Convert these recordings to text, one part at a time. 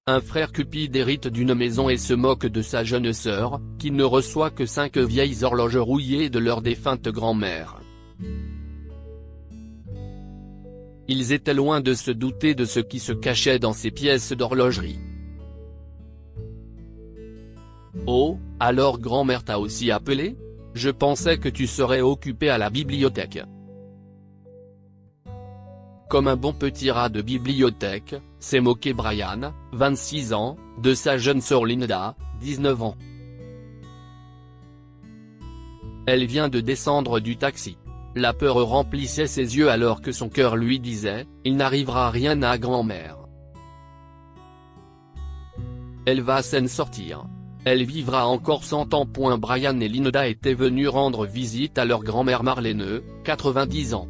Un frère cupide hérite d'une maison et se moque de sa jeune sœur, qui ne reçoit que 5 vieilles horloges rouillées de leur défunte grand-mère. Ils étaient loin de se douter de ce qui se cachait dans ces pièces d'horlogerie. Oh, alors grand-mère t'a aussi appelé? Je pensais que tu serais occupé à la bibliothèque. Comme un bon petit rat de bibliothèque, s'est moqué Brian, 26 ans, de sa jeune sœur Linda, 19 ans. Elle vient de descendre du taxi. La peur remplissait ses yeux alors que son cœur lui disait « Il n'arrivera rien à grand-mère. Elle va s'en sortir. Elle vivra encore 100 ans. » Brian et Linda étaient venus rendre visite à leur grand-mère Marlene, 90 ans.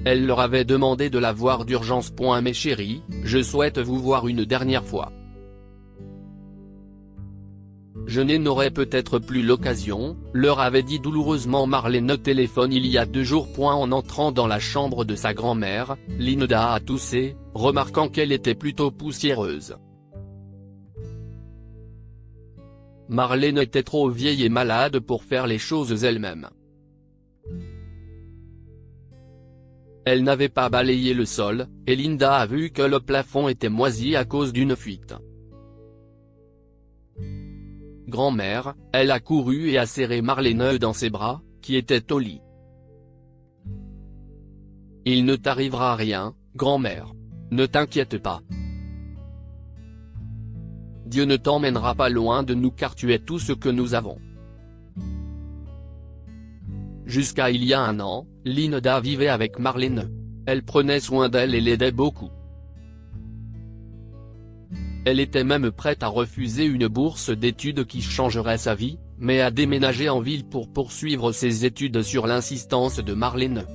Elle leur avait demandé de la voir d'urgence. « Mes chéris, je souhaite vous voir une dernière fois. Je n'aurai peut-être plus l'occasion », leur avait dit douloureusement Marlene au téléphone il y a 2 jours. En entrant dans la chambre de sa grand-mère, Linda a toussé, remarquant qu'elle était plutôt poussiéreuse. Marlene était trop vieille et malade pour faire les choses elle-même. Elle n'avait pas balayé le sol, et Linda a vu que le plafond était moisi à cause d'une fuite. Grand-mère, elle a couru et a serré Marlene dans ses bras, qui était au lit. « Il ne t'arrivera rien, grand-mère. Ne t'inquiète pas. Dieu ne t'emmènera pas loin de nous car tu es tout ce que nous avons. » Jusqu'à il y a 1 an, Linda vivait avec Marlene. Elle prenait soin d'elle et l'aidait beaucoup. Elle était même prête à refuser une bourse d'études qui changerait sa vie, mais à déménager en ville pour poursuivre ses études sur l'insistance de Marlene.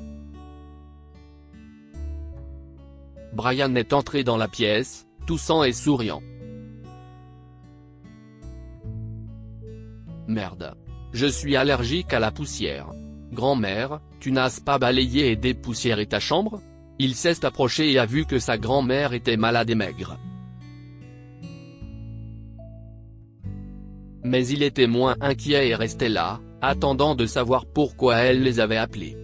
Brian est entré dans la pièce, toussant et souriant. « Merde. Je suis allergique à la poussière. Grand-mère, tu n'as pas balayé et dépoussiéré ta chambre ?» Il s'est approché et a vu que sa grand-mère était malade et maigre. Mais il était moins inquiet et restait là, attendant de savoir pourquoi elle les avait appelés.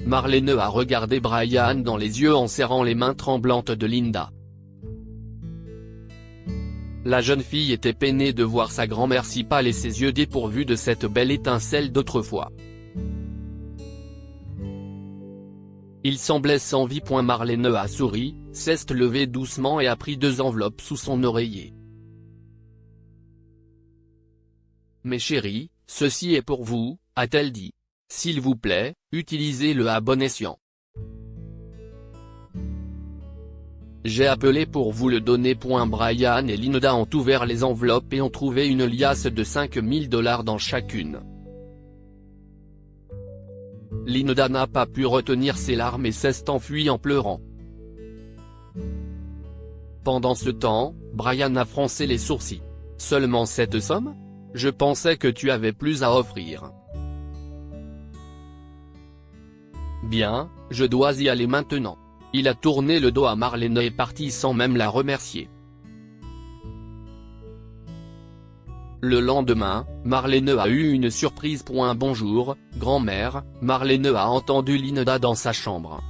Marlene a regardé Brian dans les yeux en serrant les mains tremblantes de Linda. La jeune fille était peinée de voir sa grand-mère si pâle et ses yeux dépourvus de cette belle étincelle d'autrefois. Il semblait sans vie. Marlene a souri, s'est levée doucement et a pris 2 enveloppes sous son oreiller. « Mes chéris, ceci est pour vous, » a-t-elle dit. « S'il vous plaît, utilisez-le à bon escient. J'ai appelé pour vous le donner. » Brian et Linda ont ouvert les enveloppes et ont trouvé une liasse de $5000 dans chacune. Linda n'a pas pu retenir ses larmes et s'est enfuie en pleurant. Pendant ce temps, Brian a froncé les sourcils. « Seulement cette somme? Je pensais que tu avais plus à offrir. » « Bien, je dois y aller maintenant. » Il a tourné le dos à Marlene et est parti sans même la remercier. Le lendemain, Marlene a eu une surprise. « Bonjour, grand-mère », Marlene a entendu Linda dans sa chambre.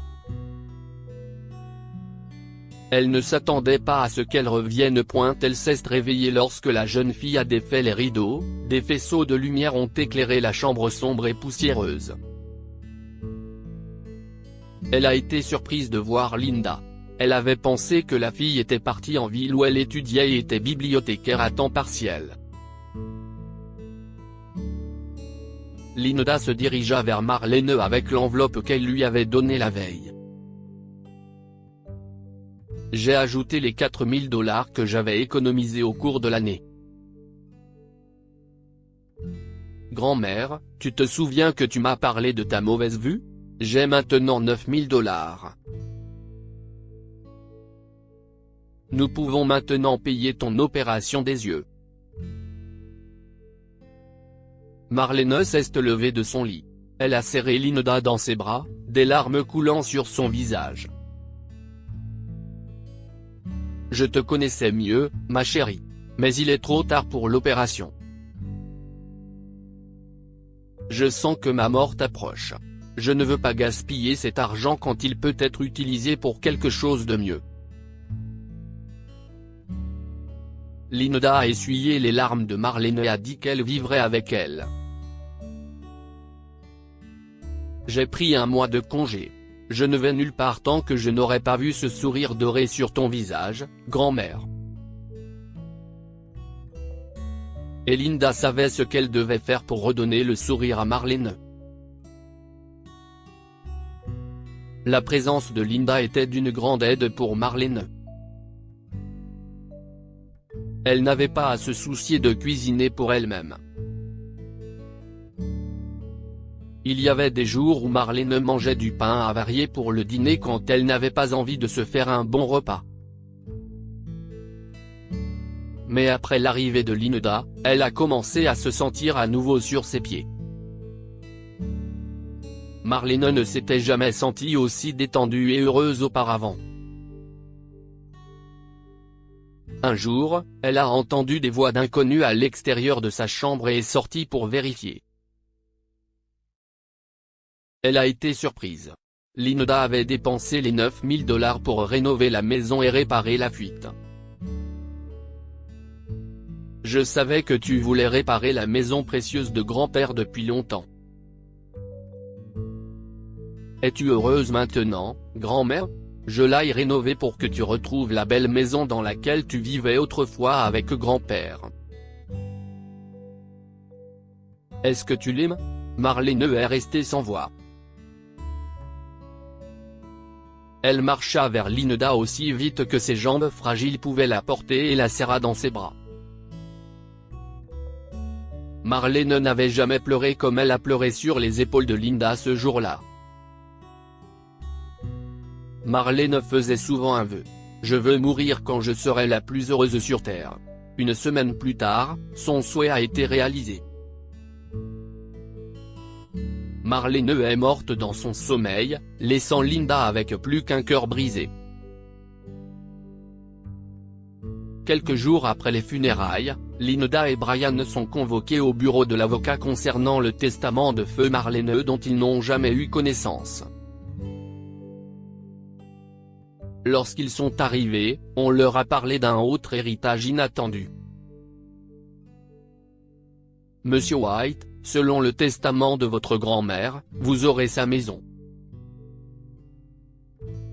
Elle ne s'attendait pas à ce qu'elle revienne. Elle s'est réveillée lorsque la jeune fille a défait les rideaux, des faisceaux de lumière ont éclairé la chambre sombre et poussiéreuse. Elle a été surprise de voir Linda. Elle avait pensé que la fille était partie en ville où elle étudiait et était bibliothécaire à temps partiel. Linda se dirigea vers Marlene avec l'enveloppe qu'elle lui avait donnée la veille. « J'ai ajouté les $4000 que j'avais économisés au cours de l'année. Grand-mère, tu te souviens que tu m'as parlé de ta mauvaise vue? J'ai maintenant $9000. Nous pouvons maintenant payer ton opération des yeux. » Marlene s'est levée de son lit. Elle a serré Linda dans ses bras, des larmes coulant sur son visage. Je te connaissais mieux, ma chérie. Mais il est trop tard pour l'opération. Je sens que ma mort approche. Je ne veux pas gaspiller cet argent quand il peut être utilisé pour quelque chose de mieux. Linda a essuyé les larmes de Marlène et a dit qu'elle vivrait avec elle. J'ai pris un mois de congé. Je ne vais nulle part tant que je n'aurai pas vu ce sourire doré sur ton visage, grand-mère. Et Linda savait ce qu'elle devait faire pour redonner le sourire à Marlène. La présence de Linda était d'une grande aide pour Marlène. Elle n'avait pas à se soucier de cuisiner pour elle-même. Il y avait des jours où Marlène mangeait du pain avarié pour le dîner quand elle n'avait pas envie de se faire un bon repas. Mais après l'arrivée de Linda, elle a commencé à se sentir à nouveau sur ses pieds. Marlène ne s'était jamais sentie aussi détendue et heureuse auparavant. Un jour, elle a entendu des voix d'inconnus à l'extérieur de sa chambre et est sortie pour vérifier. Elle a été surprise. Linda avait dépensé les 9 000 $ pour rénover la maison et réparer la fuite. Je savais que tu voulais réparer la maison précieuse de grand-père depuis longtemps. Es-tu heureuse maintenant, grand-mère? Je l'ai rénovée pour que tu retrouves la belle maison dans laquelle tu vivais autrefois avec grand-père. Est-ce que tu l'aimes? Marlène est restée sans voix. Elle marcha vers Linda aussi vite que ses jambes fragiles pouvaient la porter et la serra dans ses bras. Marlène n'avait jamais pleuré comme elle a pleuré sur les épaules de Linda ce jour-là. Marlène faisait souvent un vœu. Je veux mourir quand je serai la plus heureuse sur Terre. Une semaine plus tard, son souhait a été réalisé. Marlène est morte dans son sommeil, laissant Linda avec plus qu'un cœur brisé. Quelques jours après les funérailles, Linda et Brian sont convoqués au bureau de l'avocat concernant le testament de feu Marlène dont ils n'ont jamais eu connaissance. Lorsqu'ils sont arrivés, on leur a parlé d'un autre héritage inattendu. Monsieur White, selon le testament de votre grand-mère, vous aurez sa maison.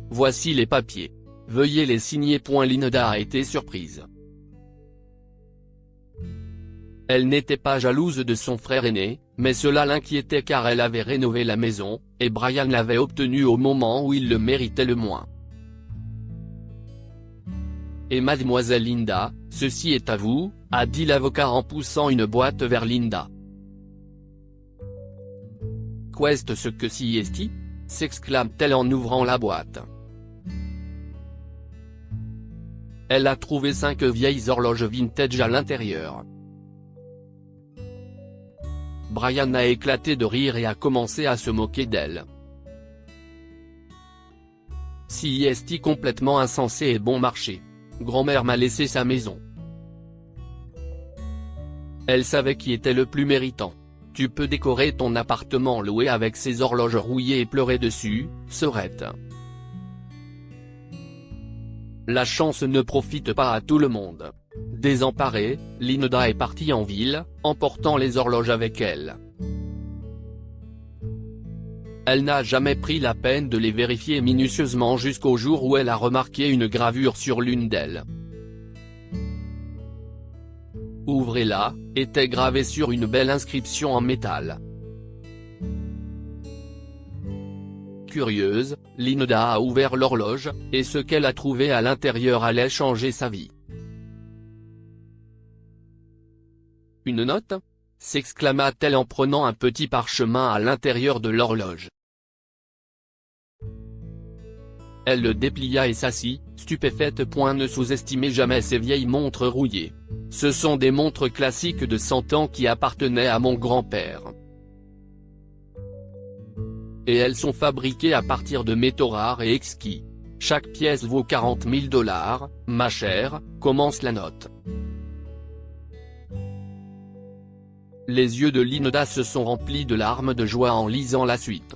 Voici les papiers. Veuillez les signer. Linda a été surprise. Elle n'était pas jalouse de son frère aîné, mais cela l'inquiétait car elle avait rénové la maison, et Brian l'avait obtenue au moment où il le méritait le moins. Et mademoiselle Linda, ceci est à vous, a dit l'avocat en poussant une boîte vers Linda. Qu'est-ce que c'est? S'exclame-t-elle en ouvrant la boîte. Elle a trouvé 5 vieilles horloges vintage à l'intérieur. Brian a éclaté de rire et a commencé à se moquer d'elle. C'est complètement insensé et bon marché. Grand-mère m'a laissé sa maison. Elle savait qui était le plus méritant. Tu peux décorer ton appartement loué avec ces horloges rouillées et pleurer dessus, Sorette. La chance ne profite pas à tout le monde. Désemparée, Linda est partie en ville, emportant les horloges avec elle. Elle n'a jamais pris la peine de les vérifier minutieusement jusqu'au jour où elle a remarqué une gravure sur l'une d'elles. Ouvrez-la, était gravée sur une belle inscription en métal. Curieuse, Linda a ouvert l'horloge, et ce qu'elle a trouvé à l'intérieur allait changer sa vie. Une note? S'exclama-t-elle en prenant un petit parchemin à l'intérieur de l'horloge. Elle le déplia et s'assit, stupéfaite. Ne sous-estimez jamais ces vieilles montres rouillées. Ce sont des montres classiques de 100 ans qui appartenaient à mon grand-père. et elles sont fabriquées à partir de métaux rares et exquis. Chaque pièce vaut 40 000 $, ma chère, commence la note. Les yeux de Linda se sont remplis de larmes de joie en lisant la suite.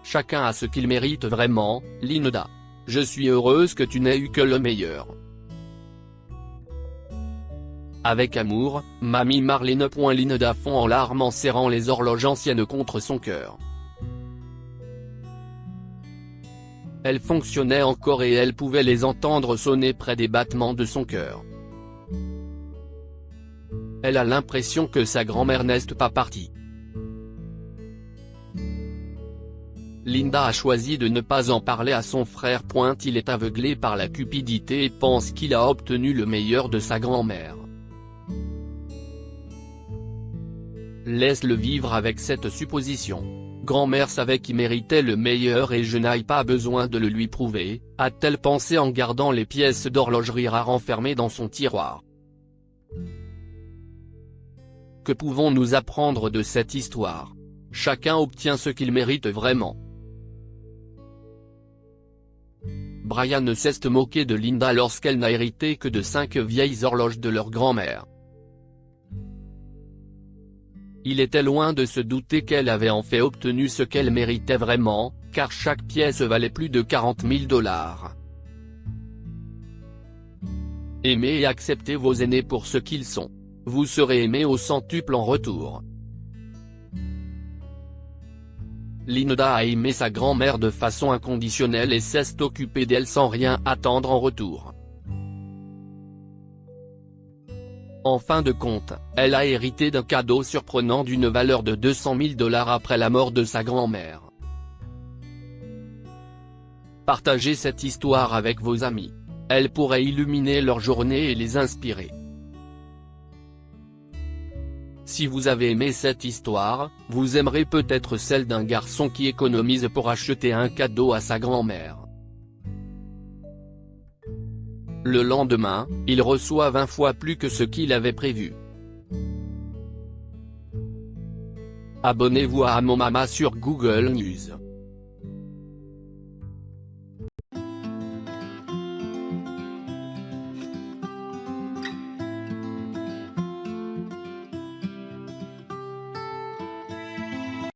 Chacun a ce qu'il mérite vraiment, Linda. Je suis heureuse que tu n'aies eu que le meilleur. Avec amour, Mamie Marlene. Linda fond en larmes en serrant les horloges anciennes contre son cœur. Elles fonctionnaient encore et elle pouvait les entendre sonner près des battements de son cœur. Elle a l'impression que sa grand-mère n'est pas partie. Linda a choisi de ne pas en parler à son frère. Il est aveuglé par la cupidité et pense qu'il a obtenu le meilleur de sa grand-mère. Laisse-le vivre avec cette supposition. Grand-mère savait qu'il méritait le meilleur et je n'ai pas besoin de le lui prouver, a-t-elle pensé en gardant les pièces d'horlogerie rares enfermées dans son tiroir. Que pouvons-nous apprendre de cette histoire? Chacun obtient ce qu'il mérite vraiment. Brian ne cesse de moquer de Linda lorsqu'elle n'a hérité que de 5 vieilles horloges de leur grand-mère. Il était loin de se douter qu'elle avait en fait obtenu ce qu'elle méritait vraiment, car chaque pièce valait plus de 40 000 $. Aimez et acceptez vos aînés pour ce qu'ils sont. Vous serez aimé au centuple en retour. Linda a aimé sa grand-mère de façon inconditionnelle et s'est occupée d'elle sans rien attendre en retour. En fin de compte, elle a hérité d'un cadeau surprenant d'une valeur de 200 000 $ après la mort de sa grand-mère. Partagez cette histoire avec vos amis. Elle pourrait illuminer leur journée et les inspirer. Si vous avez aimé cette histoire, vous aimerez peut-être celle d'un garçon qui économise pour acheter un cadeau à sa grand-mère. Le lendemain, il reçoit 20 fois plus que ce qu'il avait prévu. Abonnez-vous à Mon Mama sur Google News.